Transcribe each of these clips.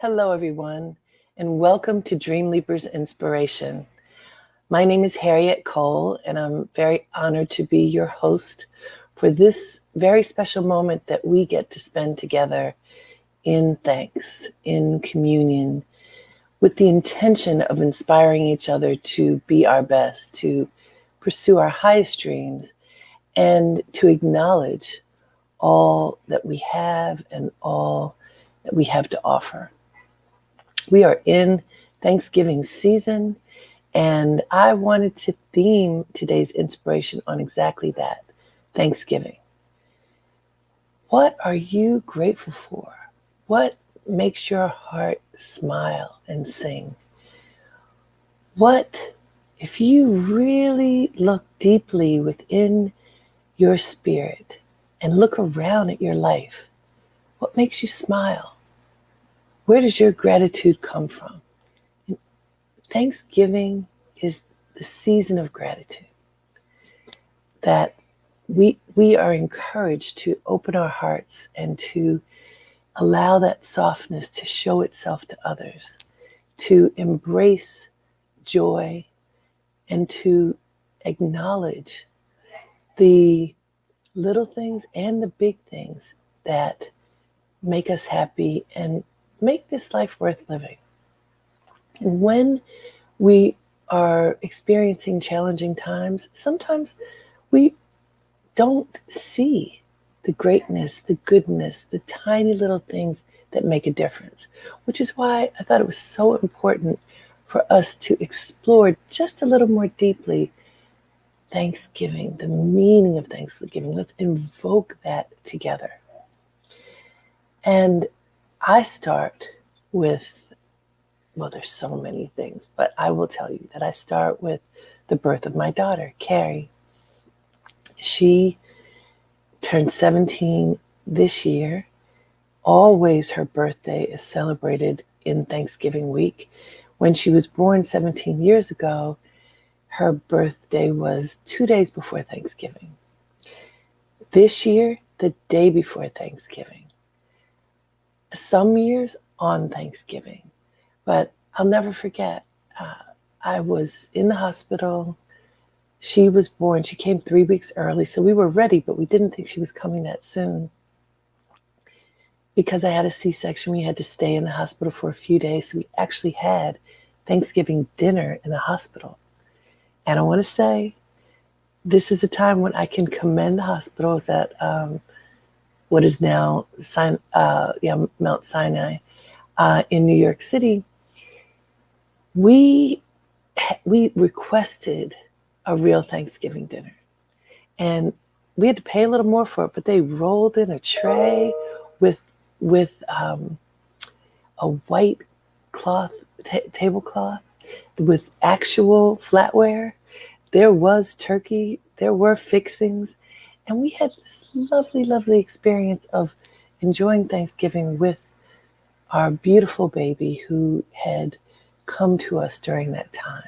Hello, everyone, and welcome to Dreamleapers Inspiration. My name is Harriet Cole, and I'm very honored to be your host for this very special moment that we get to spend together in thanks, in communion, with the intention of inspiring each other to be our best, to pursue our highest dreams, and to acknowledge all that we have and all that we have to offer. We are in Thanksgiving season, and I wanted to theme today's inspiration on exactly that, Thanksgiving. What are you grateful for? What makes your heart smile and sing? What, if you really look deeply within your spirit and look around at your life, what makes you smile? Where does your gratitude come from? Thanksgiving is the season of gratitude, that we are encouraged to open our hearts and to allow that softness to show itself to others, to embrace joy, and to acknowledge the little things and the big things that make us happy and make this life worth living. And when we are experiencing challenging times, sometimes we don't see the greatness, the goodness, the tiny little things that make a difference, which is why I thought it was so important for us to explore just a little more deeply Thanksgiving, the meaning of Thanksgiving. Let's invoke that together. And I start with, well, there's so many things, but I will tell you that I start with the birth of my daughter, Carrie. She turned 17 this year. Always her birthday is celebrated in Thanksgiving week. When she was born 17 years ago, her birthday was 2 days before Thanksgiving. This year, the day before Thanksgiving. Some years on Thanksgiving, but I'll never forget. I was in the hospital. She was born. She came 3 weeks early, so we were ready, but we didn't think she was coming that soon. Because I had a C-section, we had to stay in the hospital for a few days, so we actually had Thanksgiving dinner in the hospital. And I want to say, this is a time when I can commend the hospitals at what is now Mount Sinai in New York City. We requested a real Thanksgiving dinner, and we had to pay a little more for it, but they rolled in a tray with a white cloth tablecloth with actual flatware. There was turkey, there were fixings, and we had this lovely, lovely experience of enjoying Thanksgiving with our beautiful baby who had come to us during that time.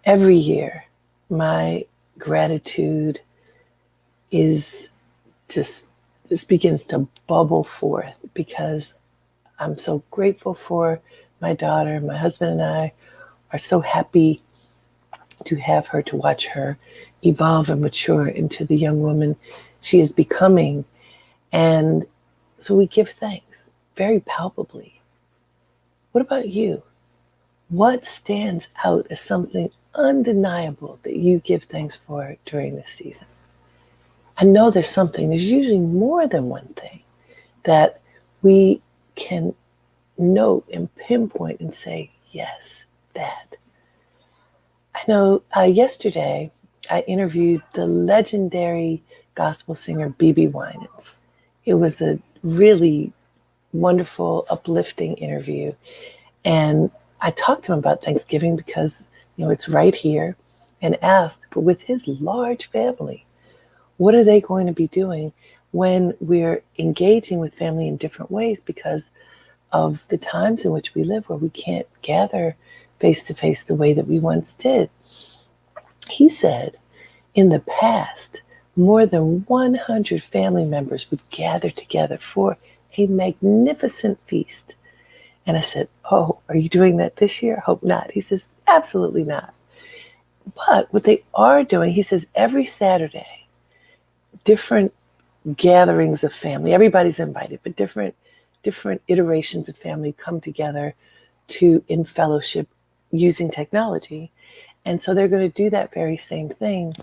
Every year, my gratitude is just begins to bubble forth because I'm so grateful for my daughter. My husband and I are so happy to have her, to watch her evolve and mature into the young woman she is becoming. And so we give thanks very palpably. What about you? What stands out as something undeniable that you give thanks for during this season? I know there's usually more than one thing that we can note and pinpoint and say, yes, that. I know yesterday I interviewed the legendary gospel singer B.B. Winans. It was a really wonderful, uplifting interview. And I talked to him about Thanksgiving because, it's right here, and asked, but with his large family, what are they going to be doing when we're engaging with family in different ways because of the times in which we live where we can't gather face to face the way that we once did? He said, in the past, more than 100 family members would gather together for a magnificent feast. And I said, oh, are you doing that this year? Hope not. He says, absolutely not. But what they are doing, he says, every Saturday, different gatherings of family, everybody's invited, but different iterations of family come together to in fellowship using technology. And so they're going to do that very same thing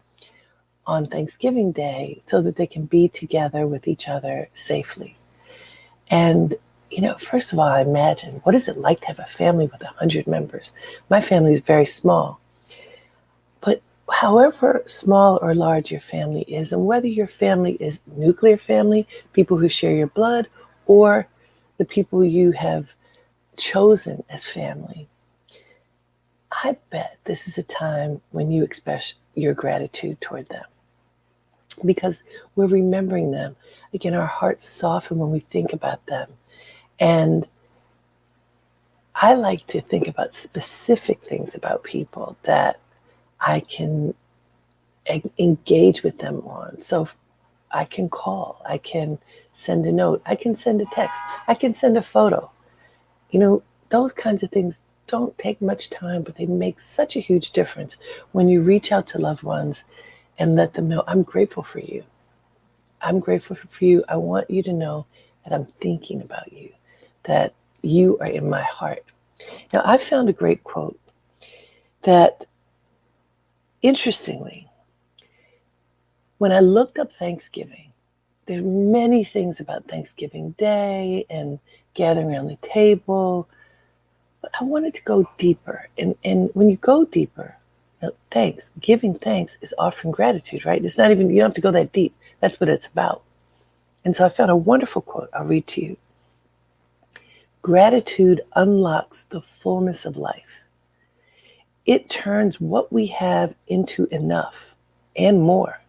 on Thanksgiving Day so that they can be together with each other safely. And, first of all, I imagine, what is it like to have a family with 100 members? My family is very small. But however small or large your family is, and whether your family is nuclear family, people who share your blood, or the people you have chosen as family, I bet this is a time when you express your gratitude toward them. Because we're remembering them. Again, our hearts soften when we think about them. And I like to think about specific things about people that I can engage with them on. So I can call, I can send a note, I can send a text, I can send a photo. Those kinds of things don't take much time, but they make such a huge difference when you reach out to loved ones and let them know, I'm grateful for you. I'm grateful for you. I want you to know that I'm thinking about you, that you are in my heart. Now, I found a great quote that, interestingly, when I looked up Thanksgiving, there's many things about Thanksgiving Day and gathering around the table, but I wanted to go deeper. And when you go deeper, giving thanks is offering gratitude, right? It's not even, you don't have to go that deep. That's what it's about. And so I found a wonderful quote. I'll read to you. Gratitude unlocks the fullness of life. It turns what we have into enough and more.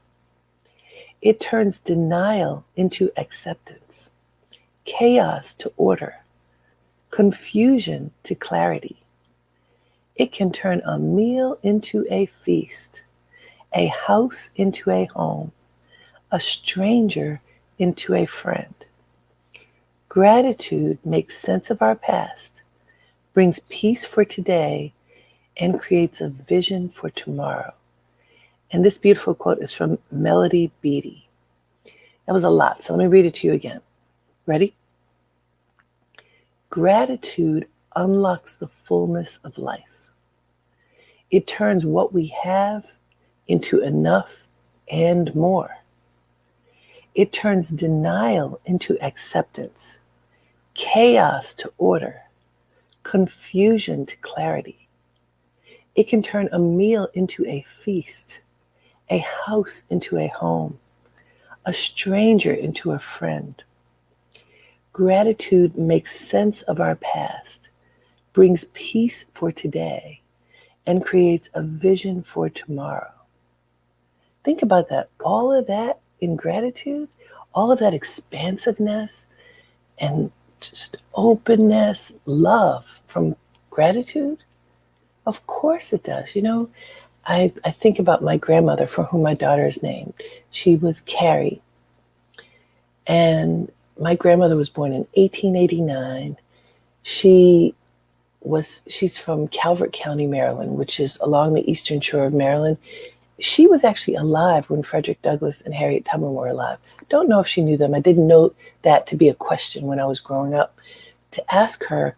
It turns denial into acceptance, chaos to order, confusion to clarity. It can turn a meal into a feast, a house into a home, a stranger into a friend. Gratitude makes sense of our past, brings peace for today, and creates a vision for tomorrow. And this beautiful quote is from Melody Beattie. That was a lot, so let me read it to you again. Ready? Gratitude unlocks the fullness of life. It turns what we have into enough and more. It turns denial into acceptance, chaos to order, confusion to clarity. It can turn a meal into a feast, a house into a home, a stranger into a friend. Gratitude makes sense of our past, brings peace for today, and creates a vision for tomorrow. Think about that. All of that in gratitude, all of that expansiveness and just openness, love from gratitude. Of course it does. I think about my grandmother, for whom my daughter is named. She was Carrie. And my grandmother was born in 1889. She's from Calvert County, Maryland, which is along the eastern shore of Maryland. She was actually alive when Frederick Douglass and Harriet Tubman were alive. Don't know if she knew them. I didn't know that to be a question when I was growing up. To ask her,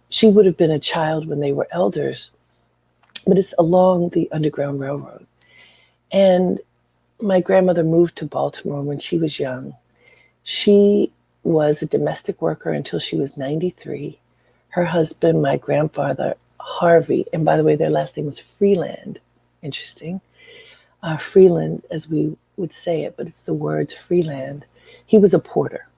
she would have been a child when they were elders, but it's along the Underground Railroad. And my grandmother moved to Baltimore when she was young. She was a domestic worker until she was 93. Her husband, my grandfather, Harvey, and by the way, their last name was Freeland. Interesting. Freeland, as we would say it, but it's the words Freeland. He was a porter.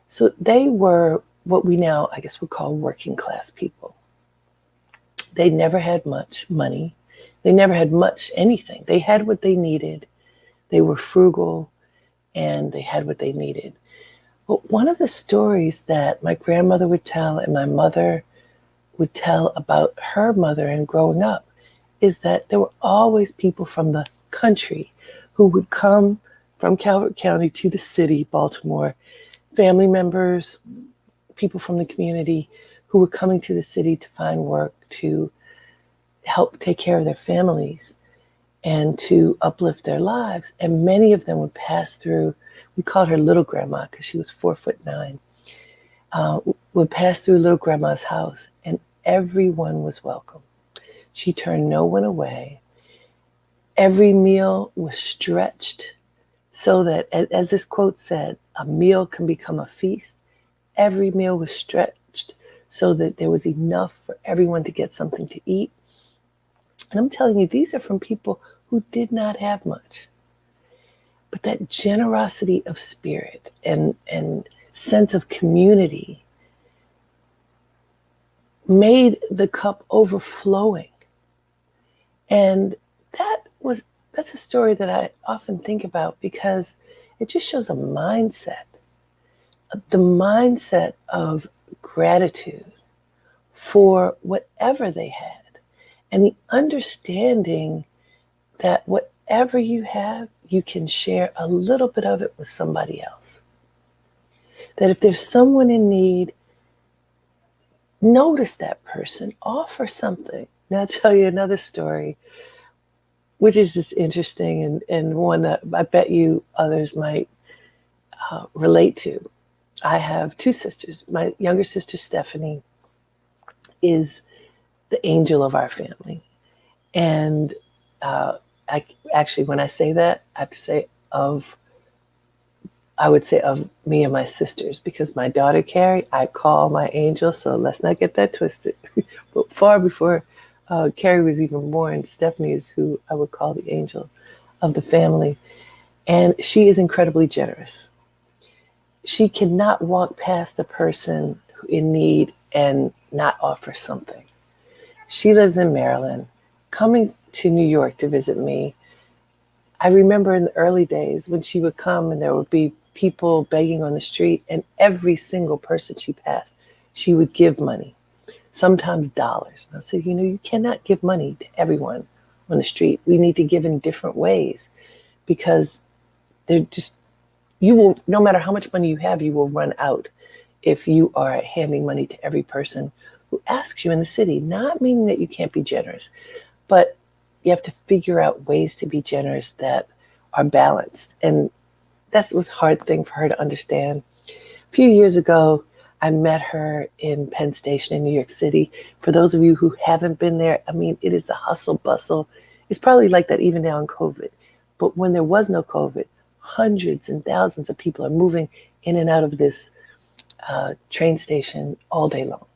So they were what we now, I guess, would call working class people. They never had much money. They never had much anything. They had what they needed. They were frugal, and they had what they needed. But one of the stories that my grandmother would tell and my mother would tell about her mother and growing up is that there were always people from the country who would come from Calvert County to the city, Baltimore, family members, people from the community who were coming to the city to find work, to help take care of their families, and to uplift their lives. And many of them would pass through, we called her Little Grandma because she was 4'9", would pass through Little Grandma's house, and everyone was welcome. She turned no one away. Every meal was stretched so that, as this quote said, a meal can become a feast. Every meal was stretched so that there was enough for everyone to get something to eat. And I'm telling you, these are from people who did not have much. But that generosity of spirit and sense of community made the cup overflowing. And that's a story that I often think about because it just shows a mindset, the mindset of gratitude for whatever they had, and the understanding that whatever you have, you can share a little bit of it with somebody else. That if there's someone in need, notice that person, offer something. Now I'll tell you another story, which is just interesting and one that I bet you others might relate to. I have two sisters. My younger sister, Stephanie, is the angel of our family. And when I say that, I have to say I would say of me and my sisters, because my daughter, Carrie, I call my angel, so let's not get that twisted. But far before Carrie was even born, Stephanie is who I would call the angel of the family. And she is incredibly generous. She cannot walk past a person in need and not offer something. She lives in Maryland. Coming to New York to visit me, I remember in the early days when she would come and there would be people begging on the street, and every single person she passed, she would give money, sometimes dollars. And I said, you cannot give money to everyone on the street. We need to give in different ways, because you will, no matter how much money you have, you will run out if you are handing money to every person who asks you in the city. Not meaning that you can't be generous, but you have to figure out ways to be generous that are balanced. And that was a hard thing for her to understand. A few years ago, I met her in Penn Station in New York City. For those of you who haven't been there, it is the hustle bustle. It's probably like that even now in COVID. But when there was no COVID, hundreds and thousands of people are moving in and out of this train station all day long.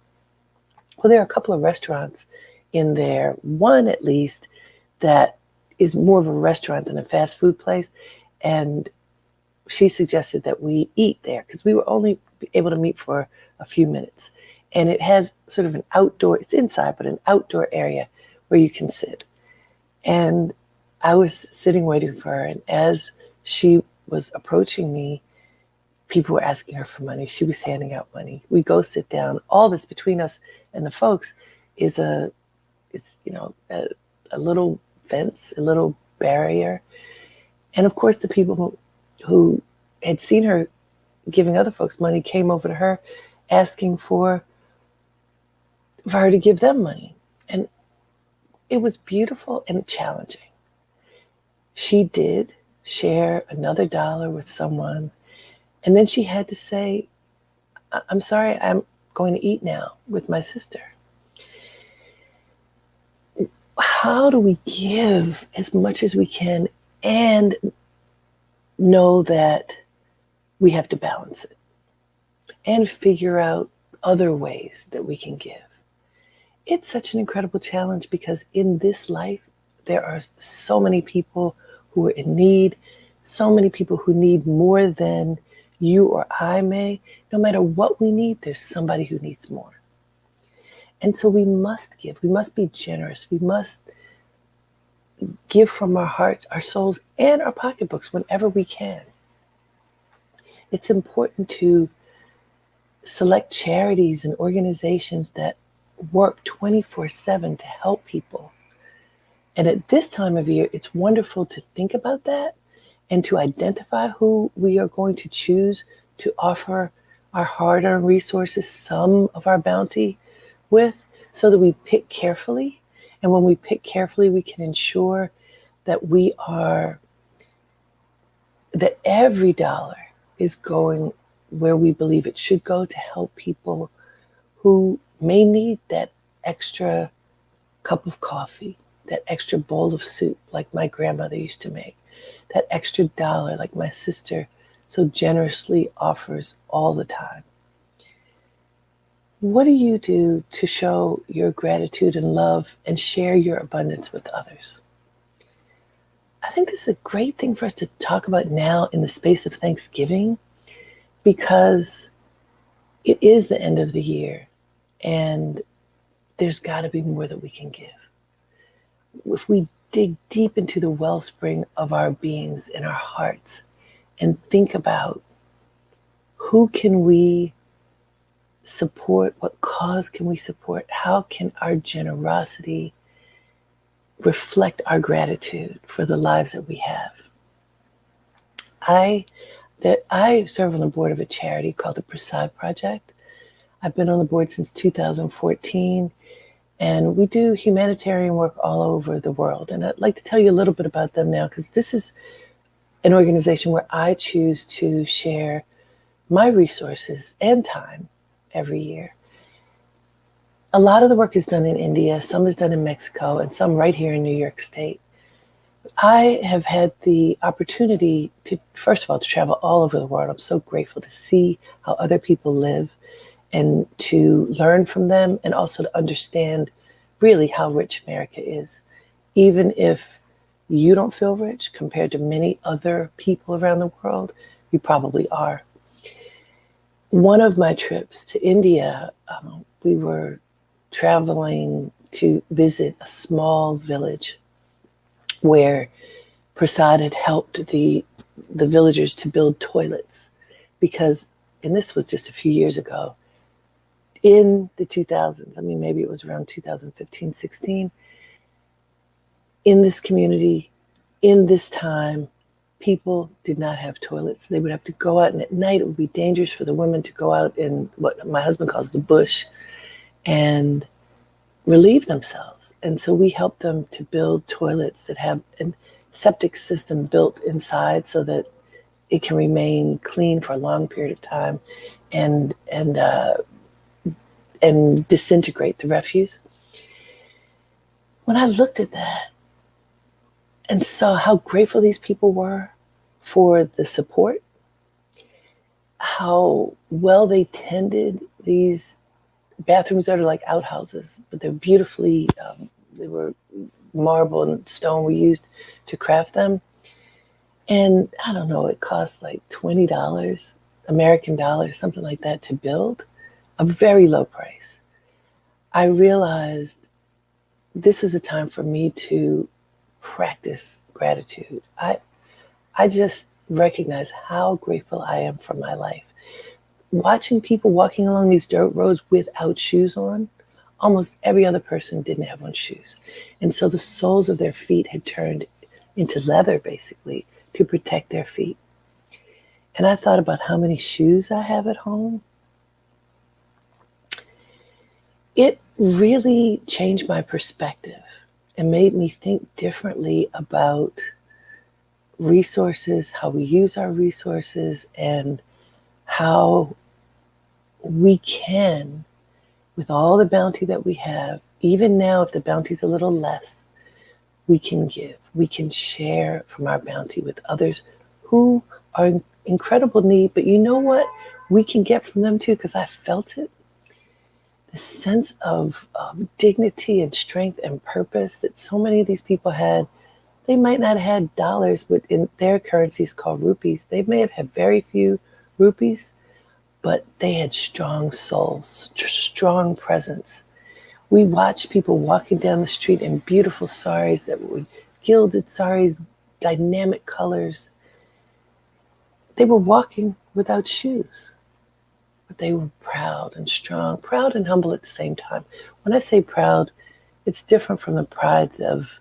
Well, there are a couple of restaurants in there, one at least, that is more of a restaurant than a fast food place. And she suggested that we eat there because we were only able to meet for a few minutes. And it has sort of an outdoor, it's inside, but an outdoor area where you can sit. And I was sitting waiting for her. And as she was approaching me, people were asking her for money. She was handing out money. We go sit down. All this between us and the folks is a little fence, a little barrier. And of course, the people who had seen her giving other folks money came over to her asking for her to give them money. And it was beautiful and challenging. She did share another dollar with someone. And then she had to say, I'm sorry, I'm going to eat now with my sister. How do we give as much as we can and know that we have to balance it and figure out other ways that we can give? It's such an incredible challenge because in this life, there are so many people who are in need, so many people who need more than you or I may. No matter what we need, there's somebody who needs more. And so we must give. We must be generous. We must give from our hearts, our souls, and our pocketbooks whenever we can. It's important to select charities and organizations that work 24/7 to help people. And at this time of year, it's wonderful to think about that and to identify who we are going to choose to offer our hard-earned resources, some of our bounty with, so that we pick carefully. And when we pick carefully, we can ensure that that every dollar is going where we believe it should go to help people who may need that extra cup of coffee, that extra bowl of soup like my grandmother used to make, that extra dollar like my sister so generously offers all the time. What do you do to show your gratitude and love and share your abundance with others? I think this is a great thing for us to talk about now in the space of Thanksgiving, because it is the end of the year and there's got to be more that we can give. If we dig deep into the wellspring of our beings and our hearts and think about who can we support, what cause can we support, how can our generosity reflect our gratitude for the lives that we have. I serve on the board of a charity called the Prasad Project. I've been on the board since 2014, and we do humanitarian work all over the world. And I'd like to tell you a little bit about them now, because this is an organization where I choose to share my resources and time every year. A lot of the work is done in India, some is done in Mexico, and some right here in New York State. I have had the opportunity to, first of all, to travel all over the world. I'm so grateful to see how other people live and to learn from them, and also to understand really how rich America is. Even if you don't feel rich compared to many other people around the world, you probably are. One of my trips to India, we were traveling to visit a small village where Prasad had helped the villagers to build toilets, because, and this was just a few years ago, in the 2000s, I mean, maybe it was around 2015, 16, in this community, in this time, people did not have toilets. They would have to go out, and at night it would be dangerous for the women to go out in what my husband calls the bush and relieve themselves. And so we help them to build toilets that have a septic system built inside so that it can remain clean for a long period of time and disintegrate the refuse. When I looked at that and saw how grateful these people were for the support, how well they tended these bathrooms that are like outhouses, but they're beautifully, they were marble and stone we used to craft them. And I don't know, it cost like $20, American dollars, something like that to build, a very low price. I realized this is a time for me to practice gratitude. I just recognize how grateful I am for my life. Watching people walking along these dirt roads without shoes on, almost every other person didn't have on shoes. And so the soles of their feet had turned into leather, basically, to protect their feet. And I thought about how many shoes I have at home. It really changed my perspective and made me think differently about resources, how we use our resources, and how we can, with all the bounty that we have, even now if the bounty's a little less, we can give. We can share from our bounty with others who are in incredible need. But you know what we can get from them too, because I felt it. The sense of dignity and strength and purpose that so many of these people had. They might not have had dollars, but in their currencies called rupees, they may have had very few rupees, but they had strong souls, strong presence. We watched people walking down the street in beautiful saris that were gilded saris, dynamic colors. They were walking without shoes, but they were proud and strong, proud and humble at the same time. When I say proud, it's different from the pride of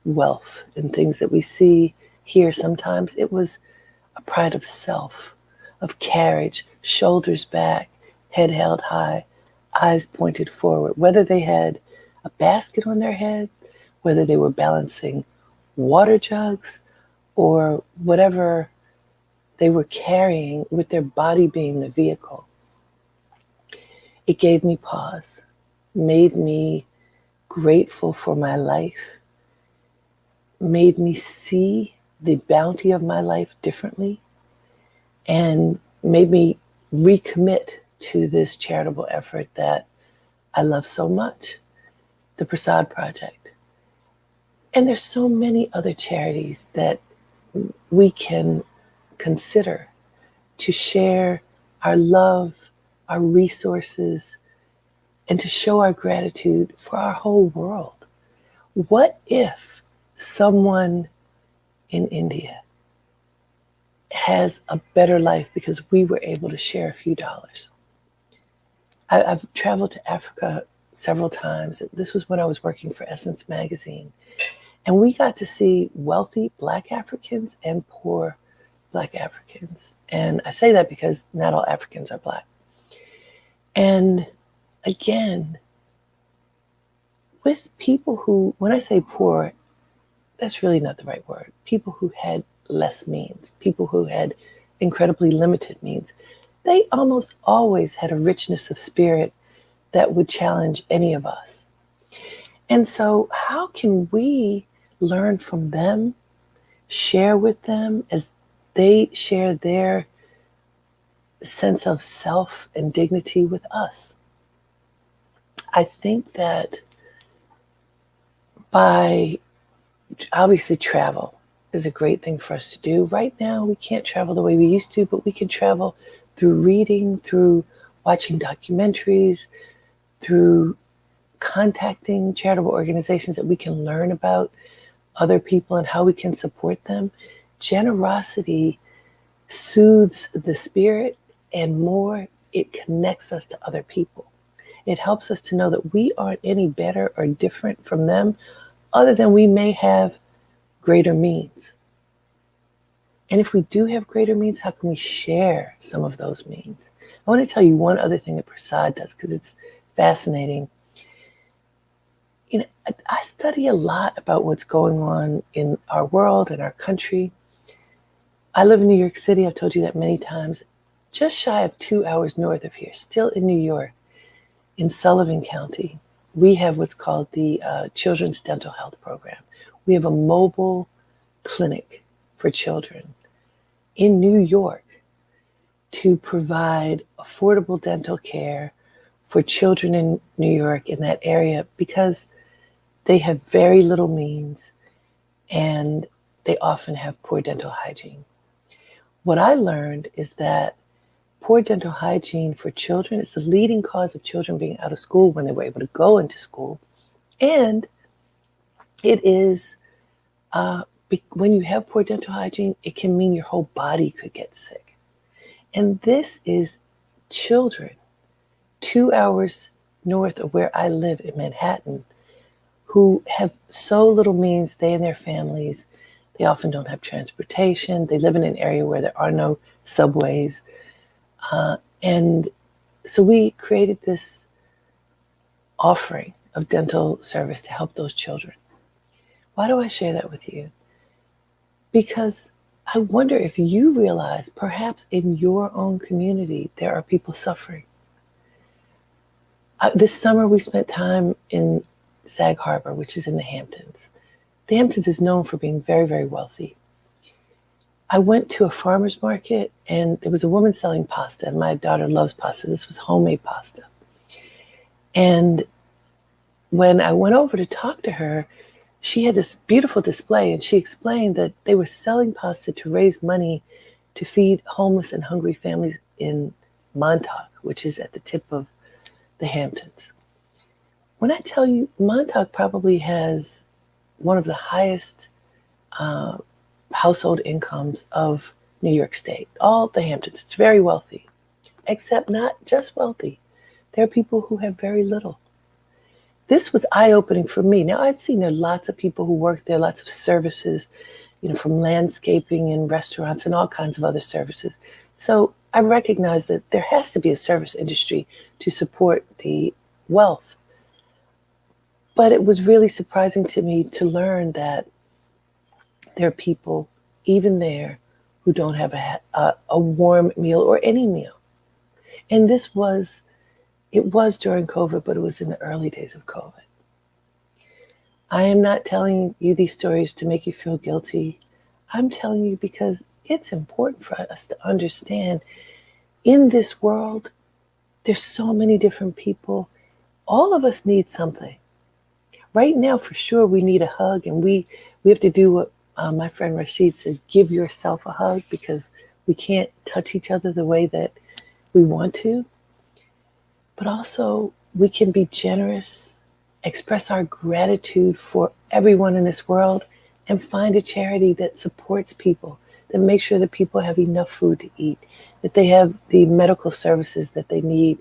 wealth and things that we see here sometimes. It was a pride of self, of carriage, shoulders back, head held high, eyes pointed forward, whether they had a basket on their head, whether they were balancing water jugs or whatever they were carrying with their body being the vehicle. It gave me pause, made me grateful for my life, made me see the bounty of my life differently, and made me recommit to this charitable effort that I love so much, the Prasad Project. And there's so many other charities that we can consider to share our love, our resources, and to show our gratitude for our whole world. What if someone in India has a better life because we were able to share a few dollars? I've traveled to Africa several times. This was when I was working for Essence Magazine. And we got to see wealthy Black Africans and poor Black Africans. And I say that because not all Africans are Black. And again, with people who, when I say poor, that's really not the right word. People who had less means, people who had incredibly limited means, they almost always had a richness of spirit that would challenge any of us. And so how can we learn from them, share with them as they share their sense of self and dignity with us? I think that by obviously travel is a great thing for us to do. Right now, we can't travel the way we used to, but we can travel through reading, through watching documentaries, through contacting charitable organizations that we can learn about other people and how we can support them. Generosity soothes the spirit, and more, it connects us to other people. It helps us to know that we aren't any better or different from them, other than we may have greater means. And if we do have greater means, how can we share some of those means? I want to tell you one other thing that Prasad does, because it's fascinating. You know, I study a lot about what's going on in our world and our country. I live in New York City. I've told you that many times. Just shy of 2 hours north of here, still in New York, in Sullivan County, we have what's called the Children's Dental Health Program. We have a mobile clinic for children in New York to provide affordable dental care for children in New York in that area, because they have very little means and they often have poor dental hygiene. What I learned is that poor dental hygiene for children is the leading cause of children being out of school when they were able to go into school. And it is, when you have poor dental hygiene, it can mean your whole body could get sick. And this is children 2 hours north of where I live in Manhattan, who have so little means, they and their families. They often don't have transportation. They live in an area where there are no subways. And so we created this offering of dental service to help those children. Why do I share that with you? Because I wonder if you realize perhaps in your own community there are people suffering. This summer we spent time in Sag Harbor, which is in the Hamptons. The Hamptons is known for being very, very wealthy. I went to a farmer's market and there was a woman selling pasta, and my daughter loves pasta. This was homemade pasta. And when I went over to talk to her, she had this beautiful display, and she explained that they were selling pasta to raise money to feed homeless and hungry families in Montauk, which is at the tip of the Hamptons. When I tell you, Montauk probably has one of the highest household incomes of New York State. All the Hamptons, it's very wealthy, except not just wealthy. There are people who have very little. This was eye-opening for me. Now, I'd seen there are lots of people who work there, lots of services, from landscaping and restaurants and all kinds of other services. So I recognize that there has to be a service industry to support the wealth. But it was really surprising to me to learn that there are people, even there, who don't have a warm meal or any meal. And it was during COVID, but it was in the early days of COVID. I am not telling you these stories to make you feel guilty. I'm telling you because it's important for us to understand in this world, there's so many different people. All of us need something. Right now, for sure, we need a hug, and we have to do what my friend Rashid says, give yourself a hug, because we can't touch each other the way that we want to. But also, we can be generous, express our gratitude for everyone in this world, and find a charity that supports people, that makes sure that people have enough food to eat, that they have the medical services that they need.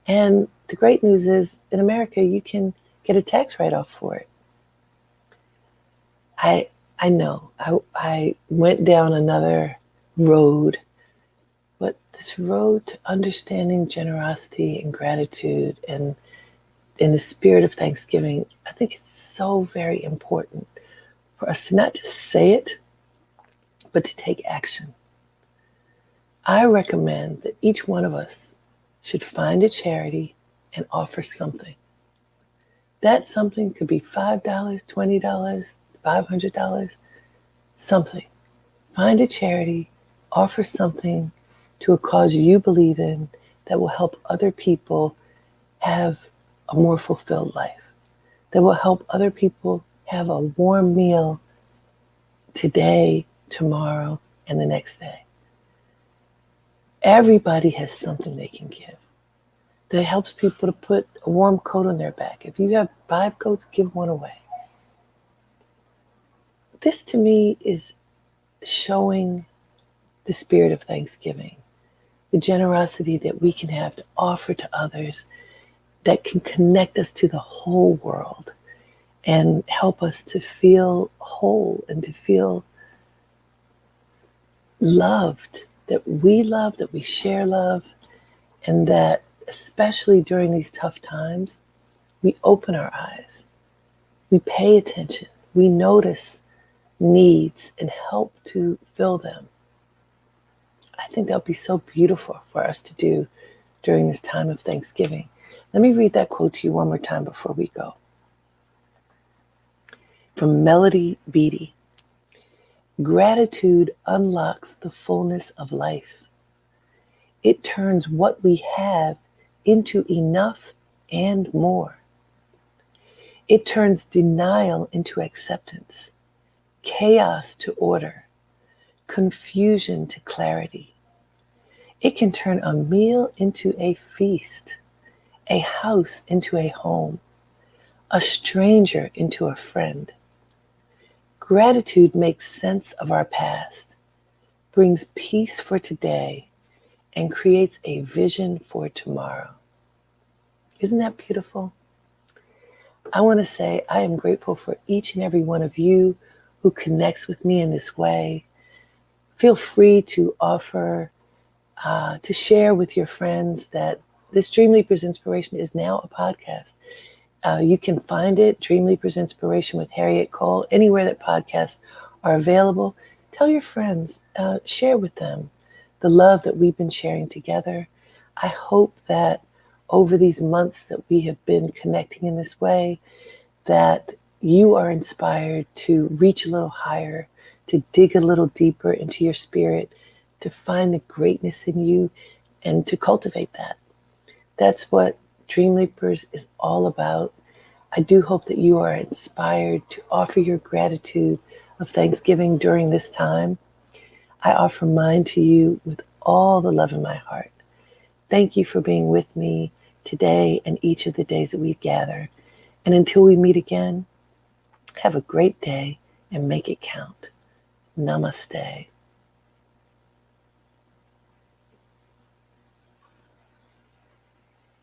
And the great news is, in America, you can get a tax write-off for it. I know I went down another road, but this road to understanding generosity and gratitude and in the spirit of Thanksgiving, I think it's so very important for us to not just say it, but to take action. I recommend that each one of us should find a charity and offer something. That something could be $5, $20, $500, something. Find a charity, offer something to a cause you believe in that will help other people have a more fulfilled life, that will help other people have a warm meal today, tomorrow, and the next day. Everybody has something they can give that helps people to put a warm coat on their back. If you have 5 coats, give one away. This to me is showing the spirit of Thanksgiving, the generosity that we can have to offer to others that can connect us to the whole world and help us to feel whole and to feel loved, that we share love, and that especially during these tough times, we open our eyes, we pay attention, we notice needs and help to fill them. I think that would be so beautiful for us to do during this time of Thanksgiving. Let me read that quote to you one more time before we go. From Melody Beattie. Gratitude unlocks the fullness of life. It turns what we have into enough and more. It turns denial into acceptance, chaos to order, confusion to clarity. It can turn a meal into a feast, a house into a home, a stranger into a friend. Gratitude makes sense of our past, brings peace for today, and creates a vision for tomorrow. Isn't that beautiful? I want to say I am grateful for each and every one of you who connects with me in this way. Feel free to offer, to share with your friends that this Dreamleapers Inspiration is now a podcast. You can find it, Dreamleapers Inspiration with Harriet Cole, anywhere that podcasts are available. Tell your friends, share with them the love that we've been sharing together. I hope that over these months that we have been connecting in this way, that you are inspired to reach a little higher, to dig a little deeper into your spirit, to find the greatness in you, and to cultivate that. That's what Dreamleapers is all about. I do hope that you are inspired to offer your gratitude of Thanksgiving during this time. I offer mine to you with all the love in my heart. Thank you for being with me today and each of the days that we gather. And until we meet again, have a great day and make it count. Namaste.